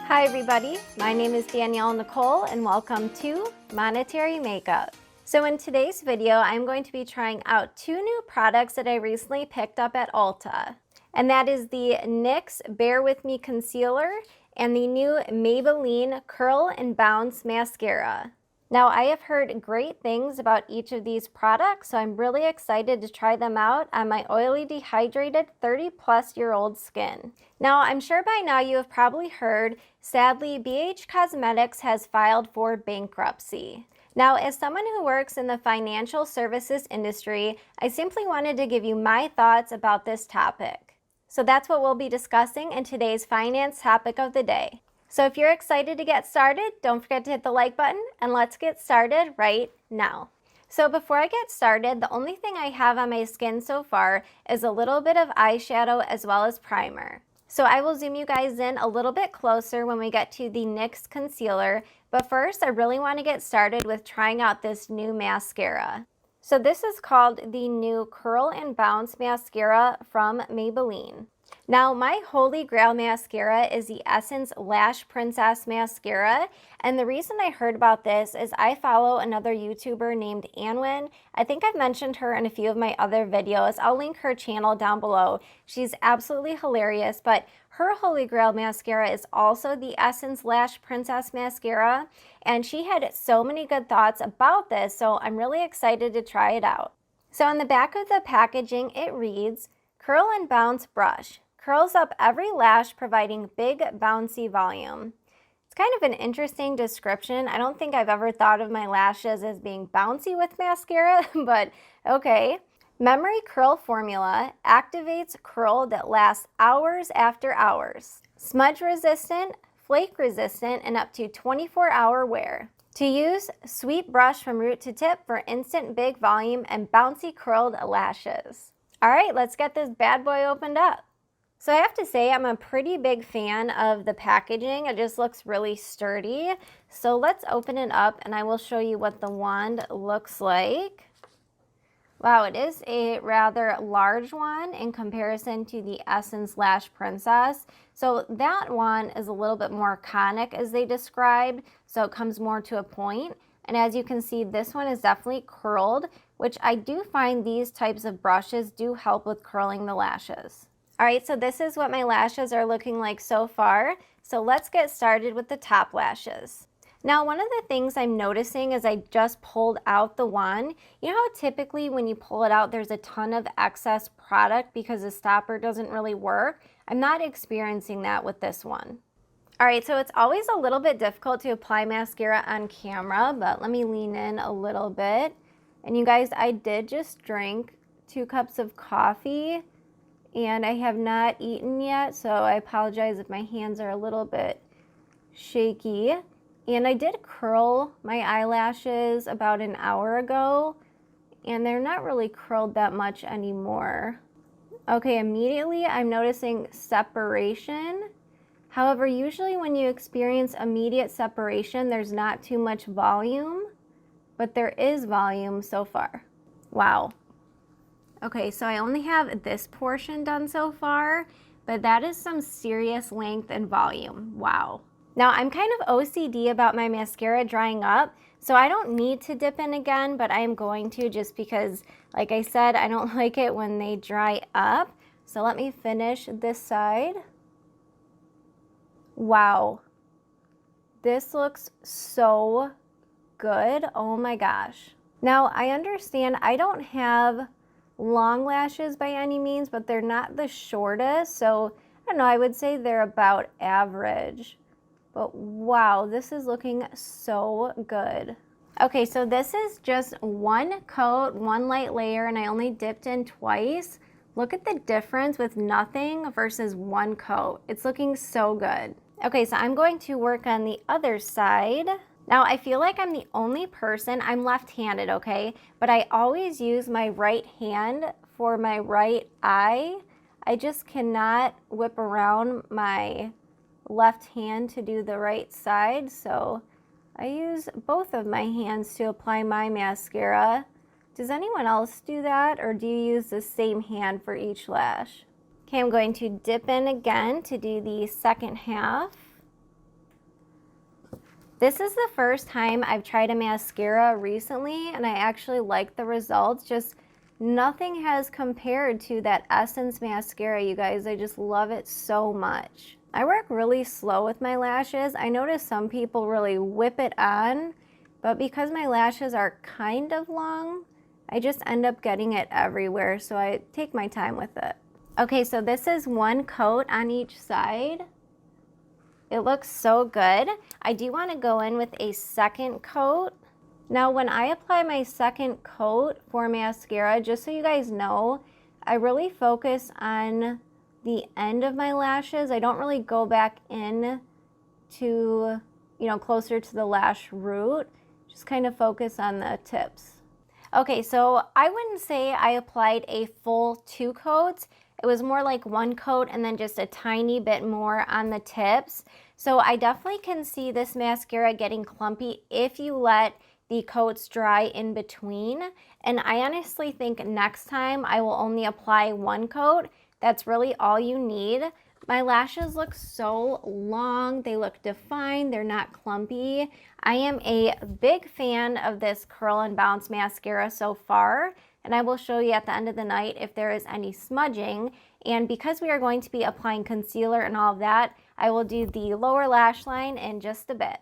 Hi everybody, my name is Danielle Nicole and welcome to Monetary Makeup. So in today's video, I'm going to be trying out two new products that I recently picked up at Ulta. And that is the NYX Bare With Me Concealer and the new Maybelline Curl and Bounce Mascara. Now I have heard great things about each of these products, so I'm really excited to try them out on my oily, dehydrated 30-plus-year-old skin. Now I'm sure by now you have probably heard, sadly, BH Cosmetics has filed for bankruptcy. Now, as someone who works in the financial services industry, I simply wanted to give you my thoughts about this topic. So that's what we'll be discussing in today's finance topic of the day. So if you're excited to get started, don't forget to hit the like button and let's get started right now. So before I get started, the only thing I have on my skin so far is a little bit of eyeshadow as well as primer. So I will zoom you guys in a little bit closer when we get to the NYX concealer, but first I really want to get started with trying out this new mascara. So this is called the new Curl and Bounce Mascara from Maybelline. Now my holy grail mascara is the Essence Lash Princess Mascara, and the reason I heard about this is I follow another YouTuber named Anwen. I think I've mentioned her in a few of my other videos. I'll link her channel down below. She's absolutely hilarious, but her holy grail mascara is also the Essence Lash Princess Mascara, and she had so many good thoughts about this, so I'm really excited to try it out. So on the back of the packaging it reads, Curl and Bounce Brush. Curls up every lash, providing big, bouncy volume. It's kind of an interesting description. I don't think I've ever thought of my lashes as being bouncy with mascara, but okay. Memory Curl Formula activates curl that lasts hours after hours. Smudge resistant, flake resistant, and up to 24-hour wear. To use, sweep brush from root to tip for instant big volume and bouncy curled lashes. All right, let's get this bad boy opened up. So I have to say I'm a pretty big fan of the packaging. It just looks really sturdy. So let's open it up and I will show you what the wand looks like. Wow, it is a rather large one in comparison to the Essence Lash Princess. So that one is a little bit more conic as they described, so it comes more to a point. And as you can see, this one is definitely curled, which I do find these types of brushes do help with curling the lashes. All right, so this is what my lashes are looking like so far. So let's get started with the top lashes. Now, one of the things I'm noticing as I just pulled out the wand, you know how typically when you pull it out, there's a ton of excess product because the stopper doesn't really work? I'm not experiencing that with this one. All right, so it's always a little bit difficult to apply mascara on camera, but let me lean in a little bit. And you guys, I did just drink 2 cups of coffee. And I have not eaten yet, so I apologize if my hands are a little bit shaky. And I did curl my eyelashes about an hour ago, and they're not really curled that much anymore. Okay, immediately I'm noticing separation. However, usually when you experience immediate separation, there's not too much volume, but there is volume so far. Wow. Okay, so I only have this portion done so far, but that is some serious length and volume. Wow. Now, I'm kind of OCD about my mascara drying up, so I don't need to dip in again, but I am going to just because, like I said, I don't like it when they dry up. So let me finish this side. Wow. This looks so good. Oh my gosh. Now, I understand I don't have long lashes by any means, but they're not the shortest, so I don't know, I would say they're about average. But wow, this is looking so good. Okay, so this is just one coat, one light layer, and I only dipped in twice. Look at the difference with nothing versus one coat. It's looking so good. Okay, so I'm going to work on the other side. Now, I feel like I'm the only person, I'm left-handed, okay? But I always use my right hand for my right eye. I just cannot whip around my left hand to do the right side, so I use both of my hands to apply my mascara. Does anyone else do that, or do you use the same hand for each lash? Okay, I'm going to dip in again to do the second half. This is the first time I've tried a mascara recently, and I actually like the results. Just nothing has compared to that Essence mascara, you guys. I just love it so much. I work really slow with my lashes. I notice some people really whip it on, but because my lashes are kind of long, I just end up getting it everywhere, so I take my time with it. Okay, so this is one coat on each side. It looks so good. I do want to go in with a second coat. Now, when I apply my second coat for mascara, just so you guys know, I really focus on the end of my lashes. I don't really go back in to, closer to the lash root. Just kind of focus on the tips. Okay, so I wouldn't say I applied a full 2 coats. It was more like 1 coat and then just a tiny bit more on the tips. So I definitely can see this mascara getting clumpy if you let the coats dry in between. And I honestly think next time I will only apply 1 coat. That's really all you need. My lashes look so long, they look defined, they're not clumpy. I am a big fan of this Curl and Bounce mascara so far, and I will show you at the end of the night if there is any smudging. And because we are going to be applying concealer and all of that, I will do the lower lash line in just a bit.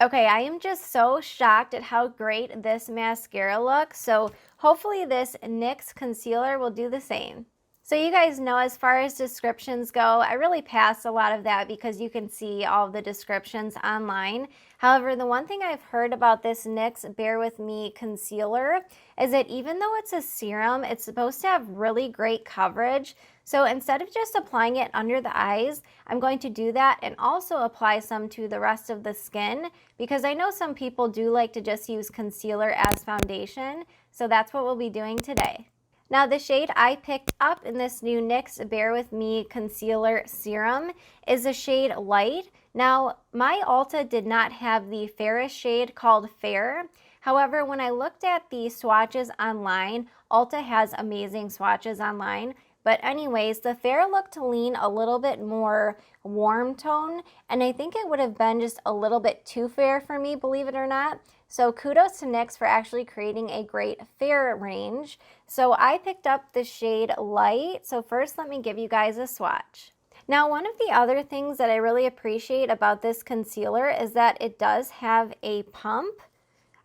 Okay, I am just so shocked at how great this mascara looks, so hopefully this NYX concealer will do the same. So you guys know, as far as descriptions go, I really pass a lot of that because you can see all of the descriptions online. However, the one thing I've heard about this NYX Bare With Me concealer is that even though it's a serum, it's supposed to have really great coverage. So instead of just applying it under the eyes, I'm going to do that and also apply some to the rest of the skin, because I know some people do like to just use concealer as foundation. So that's what we'll be doing today. Now, the shade I picked up in this new NYX Bare With Me Concealer Serum is the shade Light. Now, my Ulta did not have the fairest shade called Fair. However, when I looked at the swatches online, Ulta has amazing swatches online. But anyways, the Fair looked to lean a little bit more warm tone, and I think it would have been just a little bit too fair for me, believe it or not. So kudos to NYX for actually creating a great fair range. So I picked up the shade Light. So first, let me give you guys a swatch. Now, one of the other things that I really appreciate about this concealer is that it does have a pump.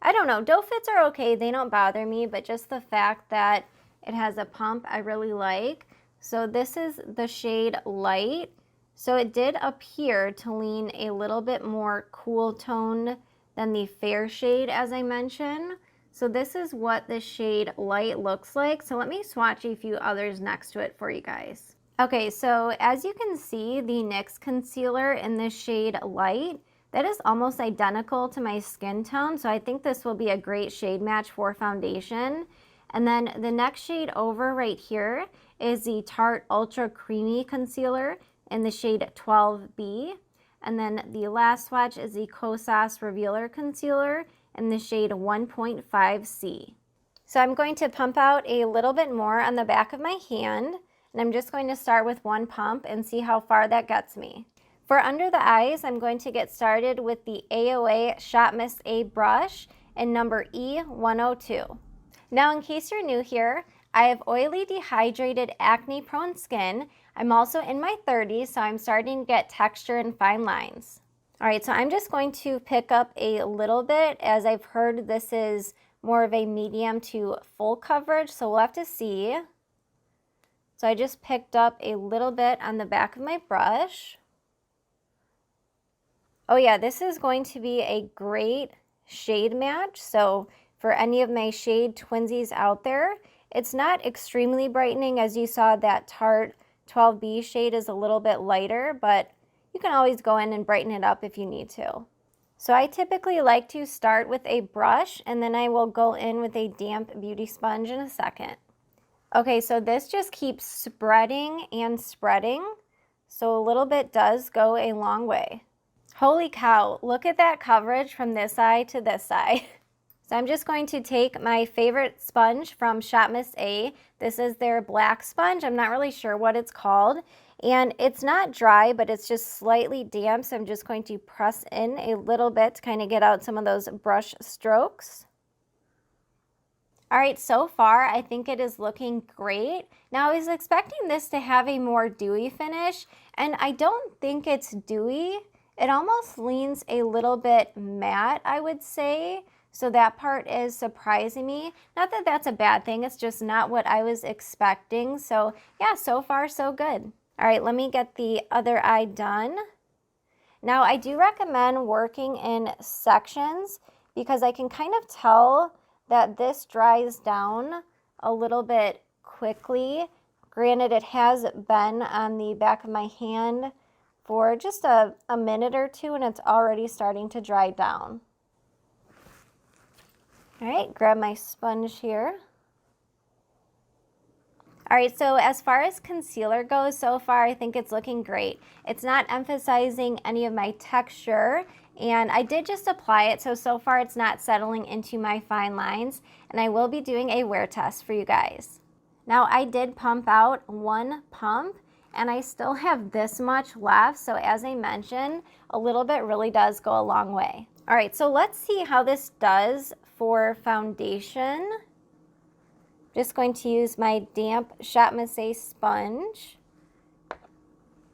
I don't know, doe fits are okay, they don't bother me, but just the fact that it has a pump I really like. So this is the shade Light. So it did appear to lean a little bit more cool tone than the Fair shade, as I mentioned. So this is what the shade Light looks like. So let me swatch a few others next to it for you guys. Okay, so as you can see, the NYX concealer in this shade Light, that is almost identical to my skin tone. So I think this will be a great shade match for foundation. And then the next shade over right here is the Tarte Ultra Creamy Concealer in the shade 12B. And then the last swatch is the Kosas Revealer Concealer in the shade 1.5C. So I'm going to pump out a little bit more on the back of my hand, and I'm just going to start with 1 pump and see how far that gets me. For under the eyes, I'm going to get started with the AOA Shot Miss A brush in number E102. Now, in case you're new here, I have oily, dehydrated, acne-prone skin. I'm also in my 30s, so I'm starting to get texture and fine lines. All right, so I'm just going to pick up a little bit, as I've heard this is more of a medium to full coverage, so we'll have to see. So I just picked up a little bit on the back of my brush. Oh yeah, this is going to be a great shade match. So for any of my shade twinsies out there, it's not extremely brightening. As you saw, that Tarte 12B shade is a little bit lighter, but you can always go in and brighten it up if you need to. So I typically like to start with a brush, and then I will go in with a damp beauty sponge in a second. Okay, so this just keeps spreading and spreading. So a little bit does go a long way. Holy cow, look at that coverage from this eye to this eye. So I'm just going to take my favorite sponge from Shot Miss A. This is their black sponge. I'm not really sure what it's called. And it's not dry, but it's just slightly damp, so I'm just going to press in a little bit to kind of get out some of those brush strokes. All right, so far I think it is looking great. Now I was expecting this to have a more dewy finish, and I don't think it's dewy. It almost leans a little bit matte, I would say. So that part is surprising me. Not that that's a bad thing, it's just not what I was expecting. So yeah, so far so good. All right, let me get the other eye done. Now I do recommend working in sections because I can kind of tell that this dries down a little bit quickly. Granted, it has been on the back of my hand for just a minute or two and it's already starting to dry down. All right, grab my sponge here. All right, so as far as concealer goes, so far I think it's looking great. It's not emphasizing any of my texture, and I did just apply it, so far it's not settling into my fine lines, and I will be doing a wear test for you guys. Now I did pump out one pump, and I still have this much left, so as I mentioned, a little bit really does go a long way. All right, so let's see how this does for foundation. Just going to use my damp Shot Massé sponge.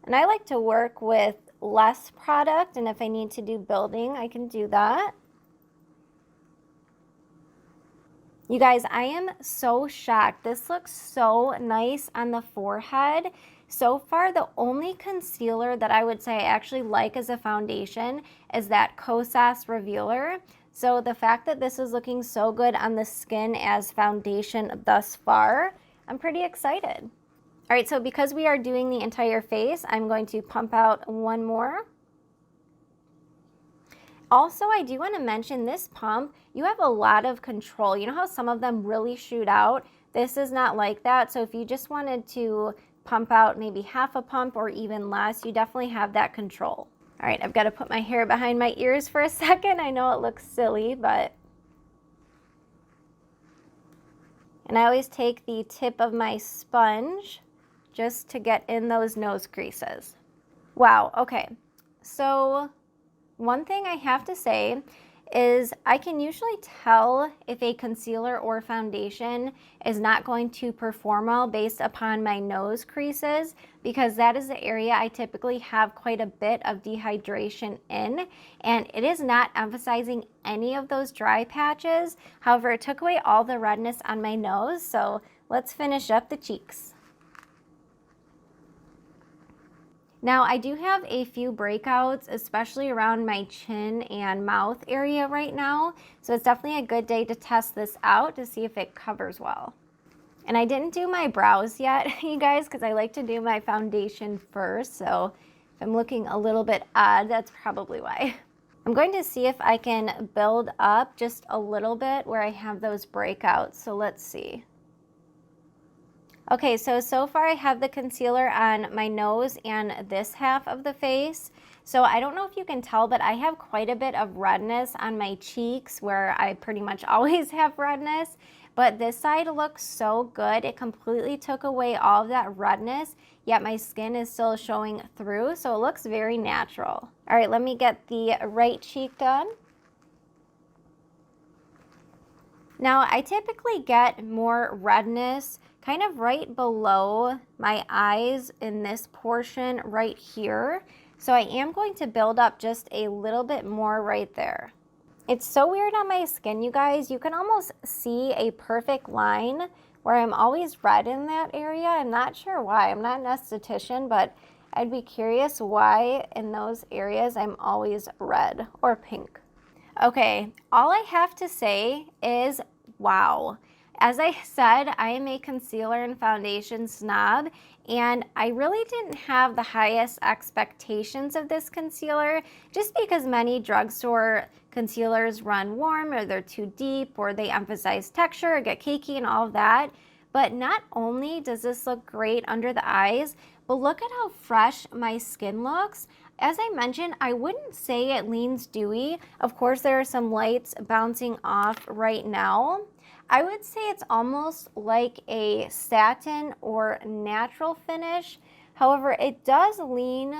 And I like to work with less product, and if I need to do building, I can do that. You guys, I am so shocked. This looks so nice on the forehead. So far, the only concealer that I would say I actually like as a foundation is that Kosas Revealer. So the fact that this is looking so good on the skin as foundation thus far, I'm pretty excited. All right, so because we are doing the entire face, I'm going to pump out one more. Also, I do want to mention this pump, you have a lot of control. You know how some of them really shoot out? This is not like that. So if you just wanted to pump out maybe half a pump or even less, you definitely have that control. All right, I've got to put my hair behind my ears for a second. I know it looks silly, but... And I always take the tip of my sponge just to get in those nose creases. Wow, okay. So one thing I have to say is I can usually tell if a concealer or foundation is not going to perform well based upon my nose creases, because that is the area I typically have quite a bit of dehydration in, and it is not emphasizing any of those dry patches. However, it took away all the redness on my nose, so let's finish up the cheeks. Now I do have a few breakouts, especially around my chin and mouth area right now. So it's definitely a good day to test this out to see if it covers well. And I didn't do my brows yet, you guys, because I like to do my foundation first. So if I'm looking a little bit odd, that's probably why. I'm going to see if I can build up just a little bit where I have those breakouts. So let's see. Okay, so far I have the concealer on my nose and this half of the face. So I don't know if you can tell, but I have quite a bit of redness on my cheeks where I pretty much always have redness. But this side looks so good. It completely took away all of that redness, yet my skin is still showing through, so it looks very natural. All right, let me get the right cheek done. Now, I typically get more redness kind of right below my eyes in this portion right here. So I am going to build up just a little bit more right there. It's so weird on my skin, you guys. You can almost see a perfect line where I'm always red in that area. I'm not sure why. I'm not an esthetician, but I'd be curious why in those areas I'm always red or pink. Okay, all I have to say is wow. As I said, I am a concealer and foundation snob, and I really didn't have the highest expectations of this concealer just because many drugstore concealers run warm or they're too deep or they emphasize texture or get cakey and all of that. But not only does this look great under the eyes, but look at how fresh my skin looks. As I mentioned, I wouldn't say it leans dewy. Of course, there are some lights bouncing off right now. I would say it's almost like a satin or natural finish. However, it definitely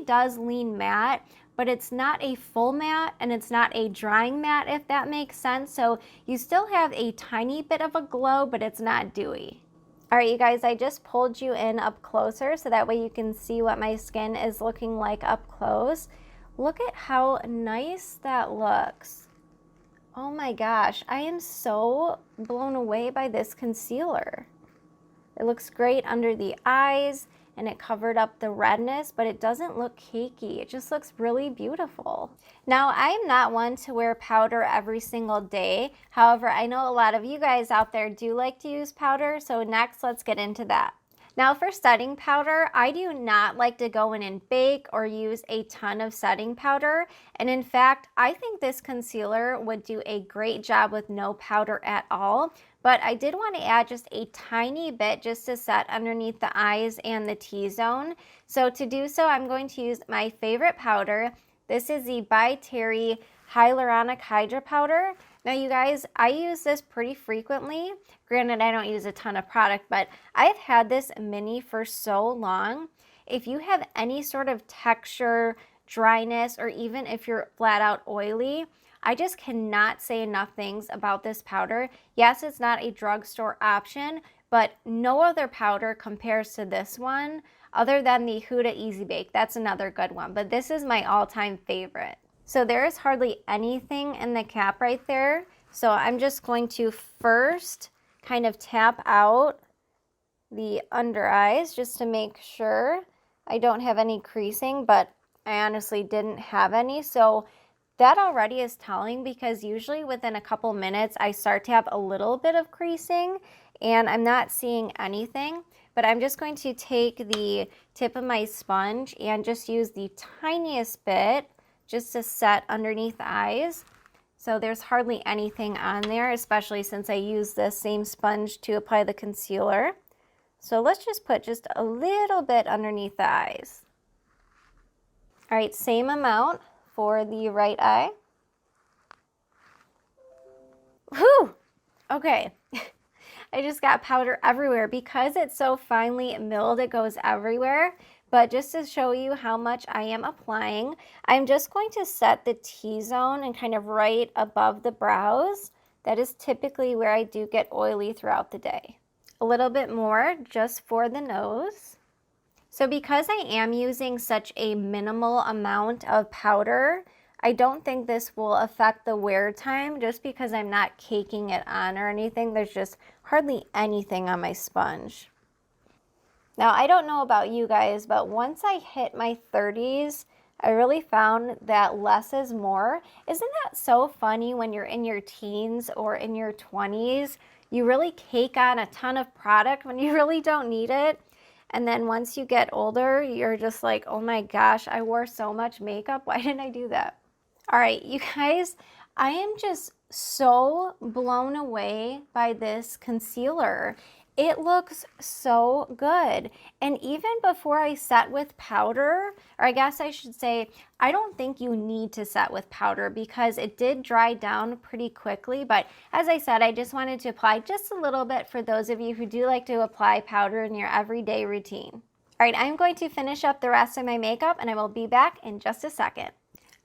does lean matte, but it's not a full matte and it's not a drying matte, if that makes sense. So you still have a tiny bit of a glow, but it's not dewy. All right, you guys, I just pulled you in up closer so that way you can see what my skin is looking like up close. Look at how nice that looks. Oh my gosh, I am so blown away by this concealer. It looks great under the eyes and it covered up the redness, but it doesn't look cakey. It just looks really beautiful. Now, I am not one to wear powder every single day. However, I know a lot of you guys out there do like to use powder, so next let's get into that. Now for setting powder, I do not like to go in and bake or use a ton of setting powder. And in fact, I think this concealer would do a great job with no powder at all. But I did want to add just a tiny bit just to set underneath the eyes and the T-zone. So to do so, I'm going to use my favorite powder. This is the By Terry Hyaluronic Hydra powder. Now you guys, I use this pretty frequently. Granted, I don't use a ton of product, but I've had this mini for so long. If you have any sort of texture, dryness, or even if you're flat out oily, I just cannot say enough things about this powder. Yes, it's not a drugstore option, but no other powder compares to this one other than the Huda Easy Bake. That's another good one, but this is my all-time favorite. So there is hardly anything in the cap right there. So I'm just going to first kind of tap out the under eyes just to make sure I don't have any creasing, but I honestly didn't have any. So that already is telling, because usually within a couple minutes I start to have a little bit of creasing and I'm not seeing anything. But I'm just going to take the tip of my sponge and just use the tiniest bit just to set underneath the eyes. So there's hardly anything on there, especially since I use this same sponge to apply the concealer. So let's just put just a little bit underneath the eyes. All right, same amount for the right eye. Whew, okay. I just got powder everywhere. Because it's so finely milled, it goes everywhere. But just to show you how much I am applying, I'm just going to set the T-zone and kind of right above the brows. That is typically where I do get oily throughout the day. A little bit more just for the nose. So because I am using such a minimal amount of powder, I don't think this will affect the wear time just because I'm not caking it on or anything. There's just hardly anything on my sponge. Now, I don't know about you guys, but once I hit my 30s, I really found that less is more. Isn't that so funny when you're in your teens or in your 20s? You really cake on a ton of product when you really don't need it. And then once you get older, you're just like, oh my gosh, I wore so much makeup. Why didn't I do that? All right, you guys, I am just so blown away by this concealer. It looks so good. And even before I set with powder, or I guess I should say, I don't think you need to set with powder because it did dry down pretty quickly. But as I said, I just wanted to apply just a little bit for those of you who do like to apply powder in your everyday routine. All right, I'm going to finish up the rest of my makeup and I will be back in just a second.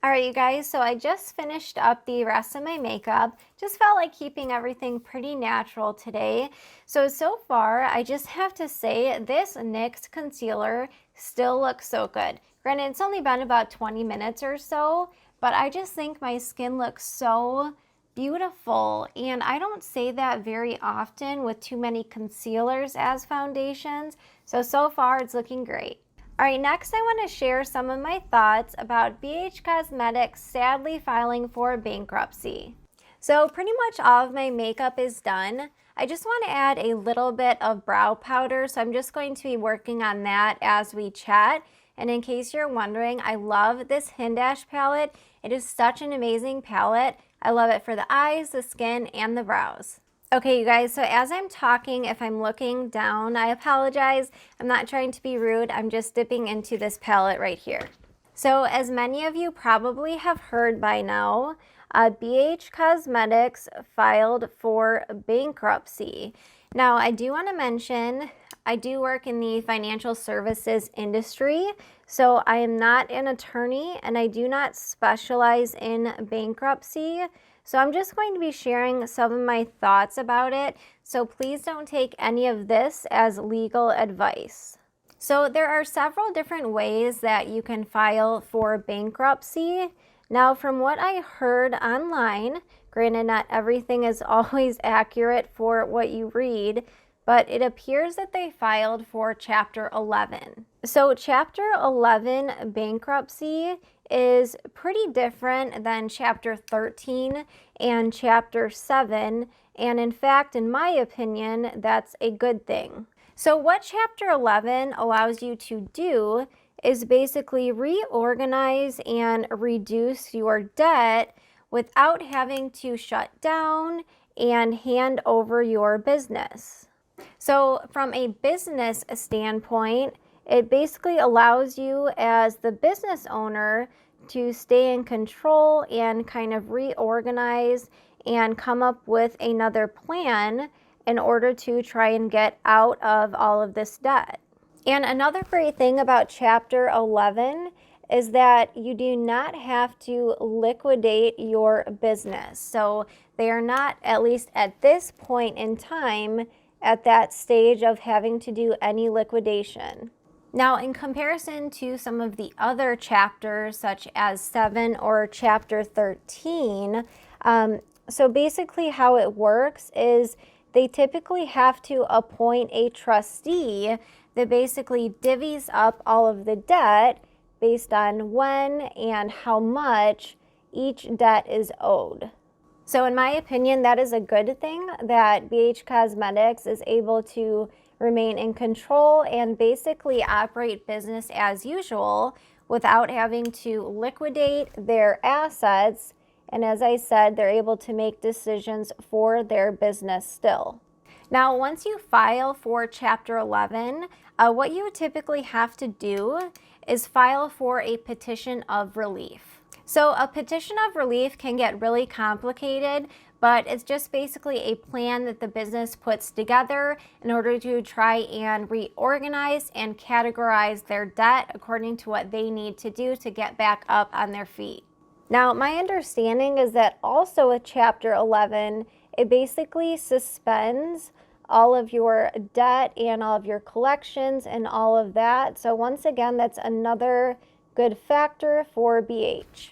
All right, you guys, so I just finished up the rest of my makeup. Just felt like keeping everything pretty natural today. So far, I just have to say this NYX concealer still looks so good. Granted, it's only been about 20 minutes or so, but I just think my skin looks so beautiful. And I don't say that very often with too many concealers as foundations. So far, it's looking great. All right, next I want to share some of my thoughts about BH Cosmetics sadly filing for bankruptcy. So pretty much all of my makeup is done. I just want to add a little bit of brow powder, so I'm just going to be working on that as we chat. And in case you're wondering, I love this Hindash palette. It is such an amazing palette. I love it for the eyes, the skin, and the brows. Okay, you guys, so as I'm talking, if I'm looking down, I apologize. I'm not trying to be rude. I'm just dipping into this palette right here. So as many of you probably have heard by now, BH Cosmetics filed for bankruptcy. Now, I do want to mention, I do work in the financial services industry, so I am not an attorney and I do not specialize in bankruptcy. So I'm just going to be sharing some of my thoughts about it. So please don't take any of this as legal advice. So there are several different ways that you can file for bankruptcy. Now, from what I heard online, granted not everything is always accurate for what you read, but it appears that they filed for Chapter 11. So Chapter 11 bankruptcy is pretty different than Chapter 13 and Chapter 7, and in fact, in my opinion, that's a good thing. So what Chapter 11 allows you to do is basically reorganize and reduce your debt without having to shut down and hand over your business. So from a business standpoint, it basically allows you as the business owner to stay in control and kind of reorganize and come up with another plan in order to try and get out of all of this debt. And another great thing about Chapter 11 is that you do not have to liquidate your business. So they are not, at least at this point in time, at that stage of having to do any liquidation. Now, in comparison to some of the other chapters, such as 7 or Chapter 13, so basically how it works is they typically have to appoint a trustee that basically divvies up all of the debt based on when and how much each debt is owed. So in my opinion, that is a good thing that BH Cosmetics is able to remain in control and basically operate business as usual without having to liquidate their assets. And as I said, they're able to make decisions for their business still. Now, once you file for Chapter 11, what you typically have to do is file for a petition of relief. So a petition of relief can get really complicated, but it's just basically a plan that the business puts together in order to try and reorganize and categorize their debt according to what they need to do to get back up on their feet. Now, my understanding is that also with Chapter 11, it basically suspends all of your debt and all of your collections and all of that. So once again, that's another good factor for BH.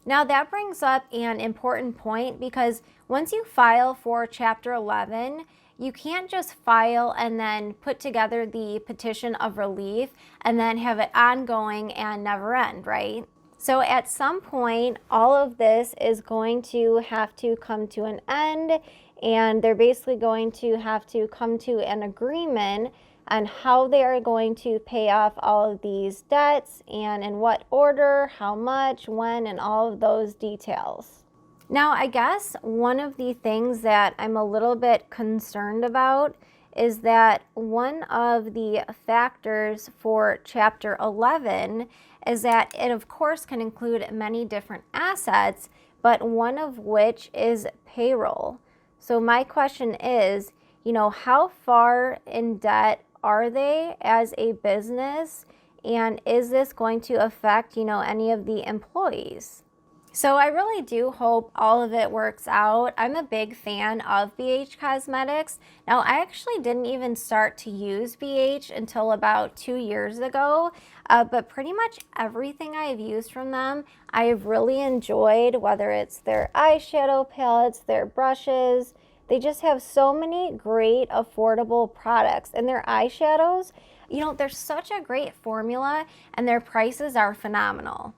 Now that brings up an important point, because once you file for Chapter 11, you can't just file and then put together the petition of relief and then have it ongoing and never end, right? So at some point, all of this is going to have to come to an end, and they're basically going to have to come to an agreement on how they are going to pay off all of these debts and in what order, how much, when, and all of those details. Now, I guess one of the things that I'm a little bit concerned about is that one of the factors for Chapter 11 is that it of course can include many different assets, but one of which is payroll. So my question is, how far in debt are they as a business, and is this going to affect, any of the employees? So I really do hope all of it works out. I'm a big fan of BH Cosmetics. Now, I actually didn't even start to use BH until about 2 years ago, but pretty much everything I've used from them, I've really enjoyed, whether it's their eyeshadow palettes, their brushes. They just have so many great affordable products, and their eyeshadows, they're such a great formula and their prices are phenomenal.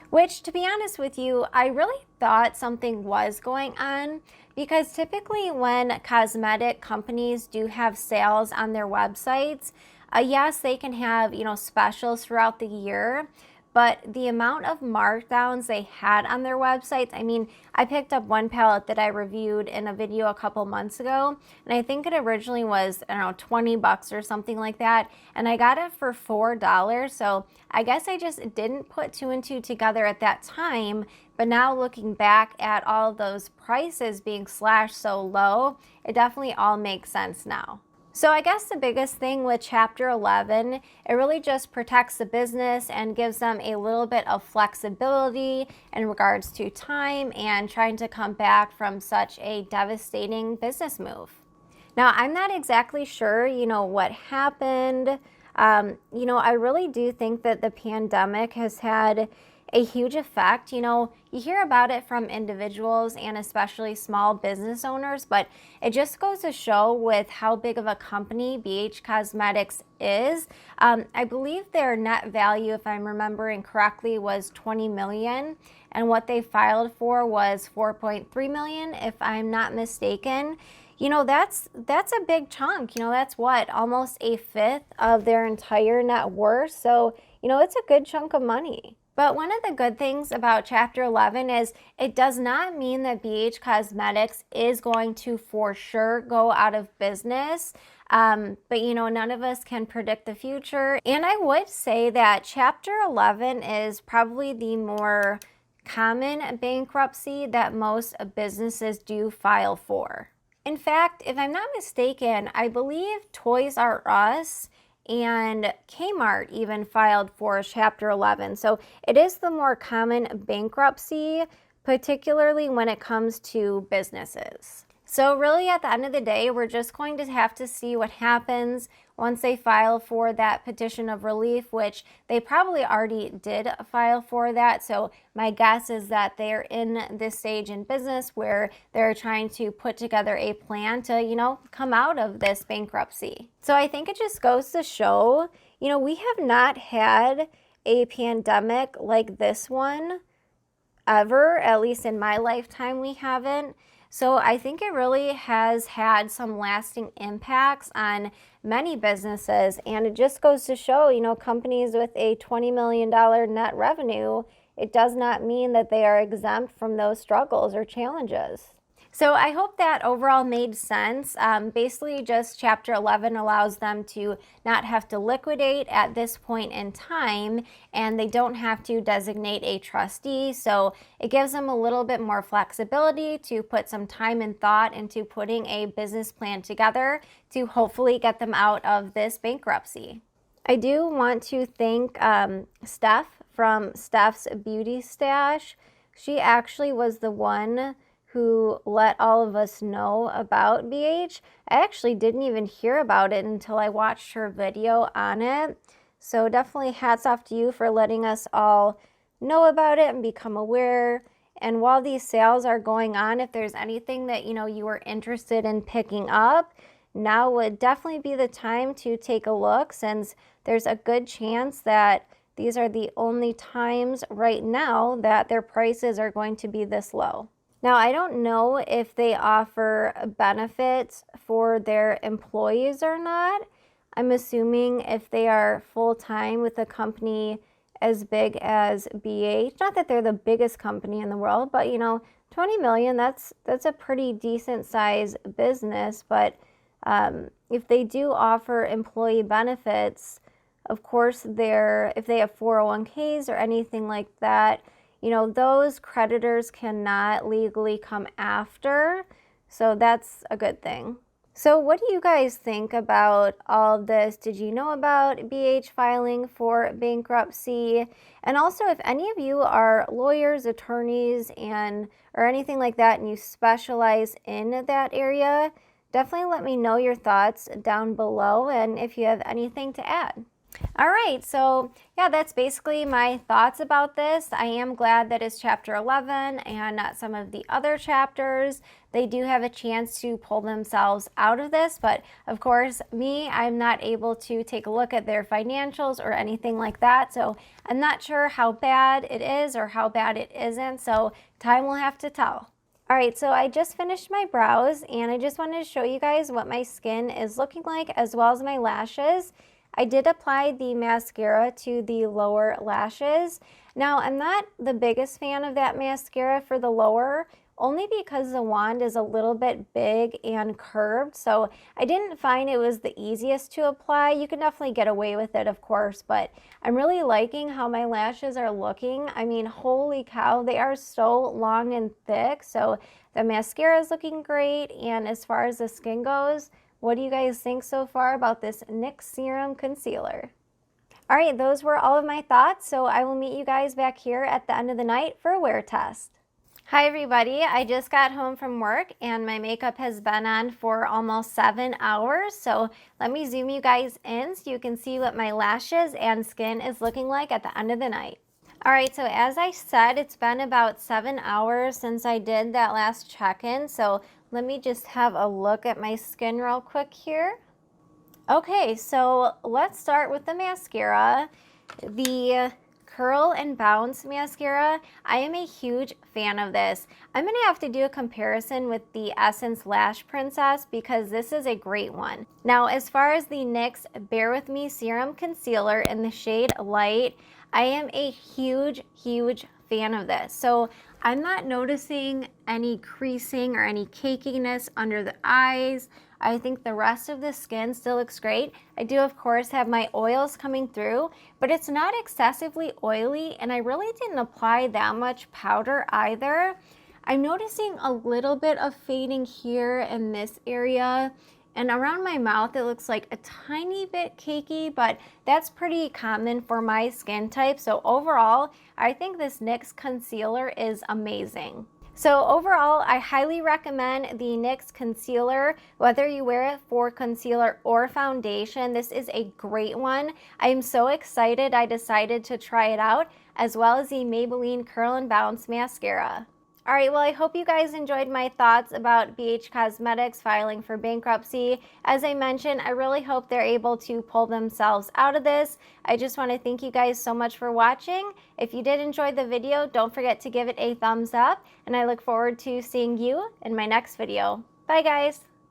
Which, to be honest with you, I really thought something was going on, because typically when cosmetic companies do have sales on their websites, yes, they can have, specials throughout the year, but the amount of markdowns they had on their websites, I picked up one palette that I reviewed in a video a couple months ago, and I think it originally was, $20 or something like that, and I got it for $4, so I guess I just didn't put 2 and 2 together at that time, but now looking back at all of those prices being slashed so low, it definitely all makes sense now. So I guess the biggest thing with Chapter 11, it really just protects the business and gives them a little bit of flexibility in regards to time and trying to come back from such a devastating business move. Now, I'm not exactly sure, what happened. I really do think that the pandemic has had a huge effect. You hear about it from individuals and especially small business owners, but it just goes to show with how big of a company BH Cosmetics is. I believe their net value, if I'm remembering correctly, was $20 million, and what they filed for was $4.3 million, if I'm not mistaken. That's a big chunk. That's what, almost a fifth of their entire net worth. So, it's a good chunk of money. But one of the good things about Chapter 11 is it does not mean that BH Cosmetics is going to for sure go out of business. But none of us can predict the future. And I would say that Chapter 11 is probably the more common bankruptcy that most businesses do file for. In fact, if I'm not mistaken, I believe Toys R Us and Kmart even filed for Chapter 11. So it is the more common bankruptcy, particularly when it comes to businesses. So really at the end of the day, we're just going to have to see what happens once they file for that petition of relief, which they probably already did file for that. So my guess is that they're in this stage in business where they're trying to put together a plan to, come out of this bankruptcy. So I think it just goes to show, we have not had a pandemic like this one ever, at least in my lifetime we haven't. So I think it really has had some lasting impacts on many businesses, and it just goes to show, companies with a $20 million net revenue, it does not mean that they are exempt from those struggles or challenges. So I hope that overall made sense. Basically, just Chapter 11 allows them to not have to liquidate at this point in time, and they don't have to designate a trustee. So it gives them a little bit more flexibility to put some time and thought into putting a business plan together to hopefully get them out of this bankruptcy. I do want to thank Steff from Steff's Beauty Stash. She actually was the one who let all of us know about BH. I actually didn't even hear about it until I watched her video on it. So definitely hats off to you for letting us all know about it and become aware. And while these sales are going on, if there's anything that you were interested in picking up, now would definitely be the time to take a look, since there's a good chance that these are the only times right now that their prices are going to be this low. Now, I don't know if they offer benefits for their employees or not. I'm assuming if they are full-time with a company as big as BH, not that they're the biggest company in the world, but 20 million, that's a pretty decent size business. But if they do offer employee benefits, of course, if they have 401ks or anything like that, those creditors cannot legally come after, so that's a good thing. So what do you guys think about all of this? Did you know about BH filing for bankruptcy? And also, if any of you are lawyers, attorneys, or anything like that, and you specialize in that area, definitely let me know your thoughts down below, and if you have anything to add. All right, so yeah, that's basically my thoughts about this. I am glad that it's Chapter 11 and not some of the other chapters. They do have a chance to pull themselves out of this, but of course, I'm not able to take a look at their financials or anything like that, so I'm not sure how bad it is or how bad it isn't, so time will have to tell. All right, so I just finished my brows, and I just wanted to show you guys what my skin is looking like, as well as my lashes. I did apply the mascara to the lower lashes. Now, I'm not the biggest fan of that mascara for the lower, only because the wand is a little bit big and curved, so I didn't find it was the easiest to apply. You can definitely get away with it, of course, but I'm really liking how my lashes are looking. I mean, holy cow, they are so long and thick, so the mascara is looking great, and as far as the skin goes, What do you guys think so far about this NYX Serum Concealer? All right, those were all of my thoughts, so I will meet you guys back here at the end of the night for a wear test. Hi everybody, I just got home from work and my makeup has been on for almost 7 hours. So let me zoom you guys in so you can see what my lashes and skin is looking like at the end of the night. All right, so as I said, it's been about 7 hours since I did that last check-in. So let me just have a look at my skin real quick here. Okay, so let's start with the mascara. The Curl and Bounce mascara. I am a huge fan of this. I'm gonna have to do a comparison with the Essence Lash Princess because this is a great one. Now, as far as the NYX Bare With Me Serum Concealer in the shade Light, I am a huge fan of this. So I'm not noticing any creasing or any cakiness under the eyes. I think the rest of the skin still looks great. I do, of course, have my oils coming through, but it's not excessively oily, and I really didn't apply that much powder either. I'm noticing a little bit of fading here in this area, and around my mouth it looks like a tiny bit cakey, but that's pretty common for my skin type. So overall, I think this NYX concealer is amazing. So overall, I highly recommend the NYX concealer, whether you wear it for concealer or foundation. This is a great one. I am so excited I decided to try it out, as well as the Maybelline Curl and Bounce mascara. All right, well, I hope you guys enjoyed my thoughts about BH Cosmetics filing for bankruptcy. As I mentioned, I really hope they're able to pull themselves out of this. I just want to thank you guys so much for watching. If you did enjoy the video, don't forget to give it a thumbs up, and I look forward to seeing you in my next video. Bye, guys.